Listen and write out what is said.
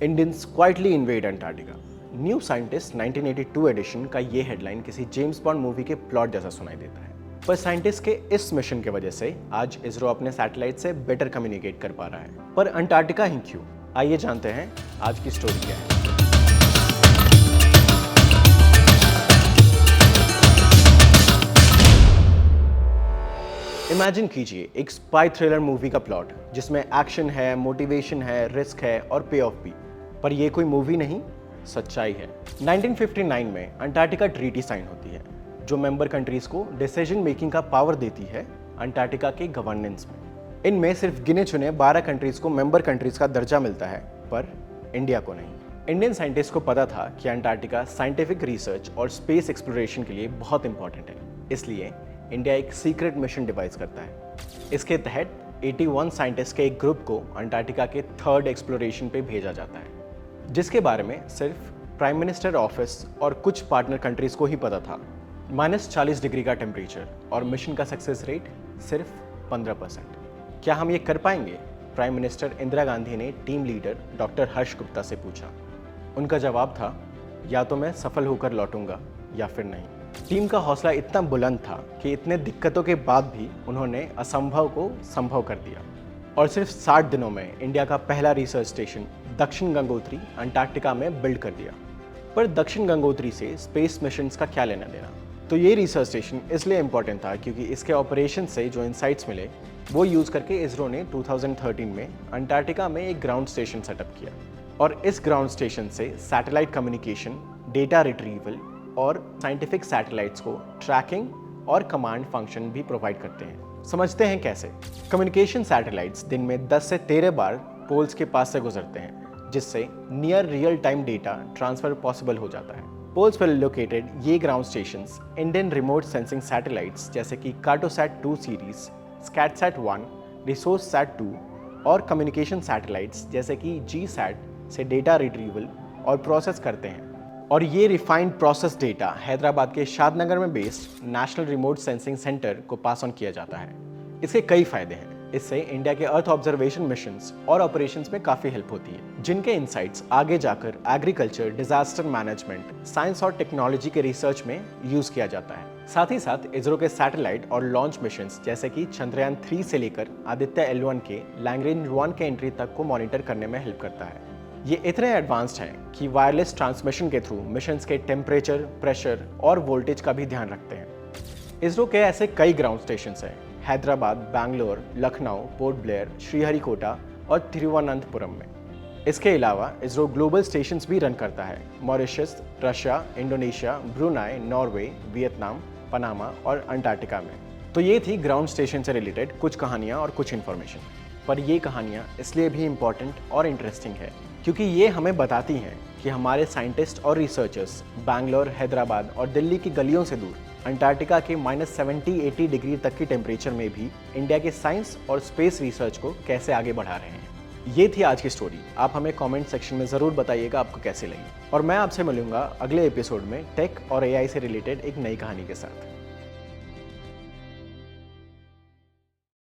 Indians quietly invade Antarctica. New Scientist 1982 edition का ये headline किसी जेम्स बॉन्ड मूवी के प्लॉट जैसा सुनाई देता है। पर साइंटिस्ट के इस मिशन की वजह से आज इसरो अपने सैटेलाइट से बेटर कम्युनिकेट कर पा रहा है। पर अंटार्कटिका ही क्यों? आइए जानते हैं आज की स्टोरी क्या है। इमेजिन कीजिए एक स्पाई थ्रिलर मूवी का प्लॉट जिसमें एक्शन है, मोटिवेशन है, रिस्क है और पे ऑफ भी। पर यह कोई मूवी नहीं, सच्चाई है। 1959 में अंटार्कटिका ट्रीटी साइन होती है जो मेंबर कंट्रीज को डिसीजन मेकिंग का पावर देती है अंटार्कटिका के गवर्नेंस में। इनमें सिर्फ गिने चुने 12 कंट्रीज को मेंबर कंट्रीज का दर्जा मिलता है, पर इंडिया को नहीं। इंडियन साइंटिस्ट को पता था कि अंटार्कटिका साइंटिफिक रिसर्च और स्पेस एक्सप्लोरेशन के लिए बहुत इंपॉर्टेंट है, इसलिए इंडिया एक सीक्रेट मिशन डिवाइस करता है। इसके तहत 81 साइंटिस्ट के एक ग्रुप को अंटार्कटिका के 3rd एक्सप्लोरेशन पे भेजा जाता है, जिसके बारे में सिर्फ प्राइम मिनिस्टर ऑफिस और कुछ पार्टनर कंट्रीज को ही पता था। -40 डिग्री का टेम्परेचर और मिशन का सक्सेस रेट सिर्फ 15%। क्या हम ये कर पाएंगे? प्राइम मिनिस्टर इंदिरा गांधी ने टीम लीडर डॉक्टर हर्ष गुप्ता से पूछा। उनका जवाब था, या तो मैं सफल होकर लौटूंगा या फिर नहीं। टीम का हौसला इतना बुलंद था कि इतने दिक्कतों के बाद भी उन्होंने असंभव को संभव कर दिया और सिर्फ 60 दिनों में इंडिया का पहला रिसर्च स्टेशन दक्षिण गंगोत्री अंटार्कटिका में बिल्ड कर दिया। पर दक्षिण गंगोत्री से स्पेस मिशंस का क्या लेना देना? तो ये रिसर्च स्टेशन इसलिए इम्पोर्टेंट था क्योंकि इसके ऑपरेशन से जो इंसाइट्स मिले वो यूज़ करके इसरो ने 2013 में अंटार्कटिका में एक ग्राउंड स्टेशन सेटअप किया और इस ग्राउंड स्टेशन से सैटेलाइट कम्युनिकेशन, डेटा रिट्रीवल और साइंटिफिक सैटेलाइट्स को ट्रैकिंग और कमांड फंक्शन भी प्रोवाइड करते हैं। समझते हैं कैसे। कम्युनिकेशन सैटेलाइट्स दिन में 10 से 13 बार पोल्स के पास से गुजरते हैं, जिससे near real time data transfer possible हो जाता है। पोल्स पर लोकेटेड ये ground stations Indian remote sensing satellites जैसे कि कार्टोसैट 2 सीरीज, स्कैटसैट 1, रिसोर्ससैट 2 और कम्युनिकेशन सैटेलाइट्स जैसे कि जीसैट से डेटा रिट्रीवल और प्रोसेस करते हैं। और ये रिफाइंड प्रोसेस डेटा हैदराबाद के शादनगर में based national remote sensing centre को पास ऑन किया जाता है। इसके कई फायदे हैं। इससे इंडिया के अर्थ ऑब्जर्वेशन मिशंस और ऑपरेशंस में काफ़ी हेल्प होती है, जिनके इंसाइट्स आगे जाकर एग्रीकल्चर, डिजास्टर मैनेजमेंट, साइंस और टेक्नोलॉजी के रिसर्च में यूज़ किया जाता है। साथ ही साथ इसरो के सैटेलाइट और लॉन्च मिशंस जैसे कि चंद्रयान 3 से लेकर आदित्य L1 के लैंग्रेंज 1 के एंट्री तक को मॉनिटर करने में हेल्प करता है। ये इतने एडवांस्ड हैं कि वायरलेस ट्रांसमिशन के थ्रू मिशंस के टेम्परेचर, प्रेशर और वोल्टेज का भी ध्यान रखते हैं। इसरो के ऐसे कई ग्राउंड स्टेशंस हैं हैदराबाद, बैंगलोर, लखनऊ, पोर्ट ब्लेयर, श्रीहरिकोटा और तिरुवनंतपुरम में। इसके अलावा इसरो ग्लोबल स्टेशंस भी रन करता है Mauritius, Russia, Indonesia, Brunei, Norway, Vietnam, Panama और अंटार्कटिका में। तो ये थी ग्राउंड स्टेशन से रिलेटेड कुछ कहानियाँ और कुछ इन्फॉर्मेशन। पर ये कहानियाँ इसलिए भी इम्पॉर्टेंट और इंटरेस्टिंग है क्योंकि ये हमें बताती हैं कि हमारे साइंटिस्ट और रिसर्चर्स बैंगलोर, हैदराबाद और दिल्ली की गलियों से दूर अंटार्कटिका के -70-80 डिग्री तक की टेम्परेचर में भी इंडिया के साइंस और स्पेस रिसर्च को कैसे आगे बढ़ा रहे हैं। ये थी आज की स्टोरी। आप हमें कमेंट सेक्शन में ज़रूर बताइएगा आपको कैसे लगी और मैं आपसे मिलूंगा अगले एपिसोड में टेक और AI से रिलेटेड एक नई कहानी के साथ।